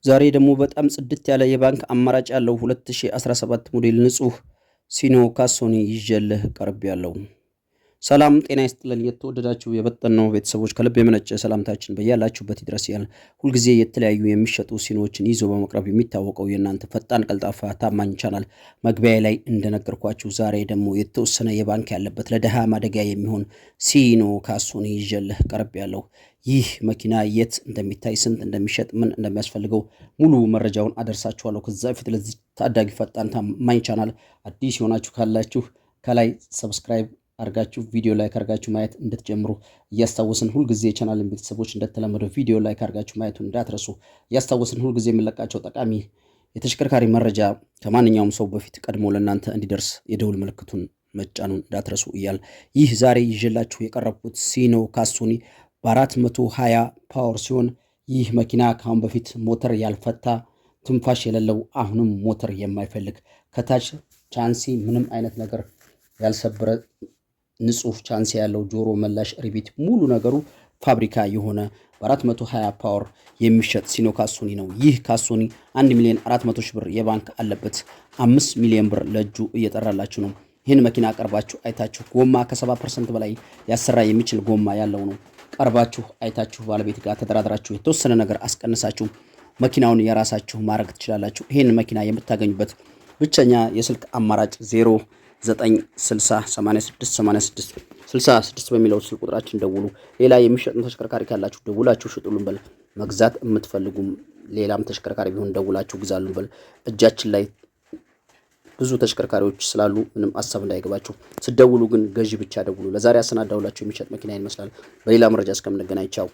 ዛሬ ደግሞ በጣም ጽድት ያለ የባንክ አማራጭ ያለው 2017 ሞዴል ንጹህ ሲኖ ካሶኒ ይዤልህ ቀርቤያለሁ። ሰላም ጤና ይስጥልን። የተወደዳችሁ የበጠነው ቤተሰቦች ከልብ የመነጨ ሰላምታችን በያላችሁበት ይድረስ ያለ ሁልጊዜ የተለያዩ የሚሸጡ ሲኖዎችን ይዞ በመቅረብ የሚታወቀው የእናንተ ፈጣን ቀልጣፋ ታማኝ ቻናል መግቢያ ላይ እንደነገርኳችሁ ዛሬ ደግሞ የተወሰነ የባንክ ያለበት ለደሃ ማደጊያ የሚሆን ሲኖ ካሶኒ ይዤልህ ቀርቤያለሁ። ይህ መኪና የት እንደሚታይ ስንት እንደሚሸጥ ምን እንደሚያስፈልገው ሙሉ መረጃውን አደርሳችኋለሁ። ከዛ በፊት ለዚህ ታዳጊ ፈጣን ታማኝ ቻናል አዲስ የሆናችሁ ካላችሁ ከላይ ሰብስክራይብ አርጋችሁ ቪዲዮ ላይክ አርጋችሁ ማየት እንድትጀምሩ እያስታወስን ሁልጊዜ የቻናልን ቤተሰቦች እንደተለመደው ቪዲዮ ላይክ አርጋችሁ ማየቱን እንዳትረሱ እያስታወስን ሁልጊዜ የምንለቃቸው ጠቃሚ የተሽከርካሪ መረጃ ከማንኛውም ሰው በፊት ቀድሞ ለእናንተ እንዲደርስ የደውል ምልክቱን መጫኑን እንዳትረሱ እያል ይህ ዛሬ ይዤላችሁ የቀረብኩት ሲኖ ካሶኒ በ420 ፓወር ሲሆን ይህ መኪና ካሁን በፊት ሞተር ያልፈታ ትንፋሽ የሌለው አሁንም ሞተር የማይፈልግ ከታች ቻንሲ ምንም አይነት ነገር ያልሰበረ ንጹህ ቻንሲ ያለው ጆሮ መላሽ ሪቢት ሙሉ ነገሩ ፋብሪካ የሆነ በ420 ፓወር የሚሸጥ ሲኖ ካሶኒ ነው። ይህ ካሶኒ 1,400,000 ብር የባንክ አለበት። 5 ሚሊዮን ብር ለእጁ እየጠራላችሁ ነው። ይህን መኪና ቀርባችሁ አይታችሁ ጎማ ከ70% በላይ ያሰራ የሚችል ጎማ ያለው ነው። ቀርባችሁ አይታችሁ ባለቤት ጋር ተደራድራችሁ የተወሰነ ነገር አስቀንሳችሁ መኪናውን የራሳችሁ ማድረግ ትችላላችሁ። ይህን መኪና የምታገኙበት ብቸኛ የስልክ አማራጭ 0960868666 በሚለው ስልክ ቁጥራችን ደውሉ። ሌላ የሚሸጡ ተሽከርካሪ ካላችሁ ደውላችሁ ሽጡልን በል። መግዛት የምትፈልጉም ሌላም ተሽከርካሪ ቢሆን ደውላችሁ ግዛሉን በል። እጃችን ላይ ብዙ ተሽከርካሪዎች ስላሉ ምንም ሐሳብ እንዳይገባችሁ። ስደውሉ ግን ገዢ ብቻ ደውሉ። ለዛሬ አሰናዳውላችሁ የሚሸጥ መኪና ይመስላል። በሌላ መረጃ እስከምንገናኝ ቻው።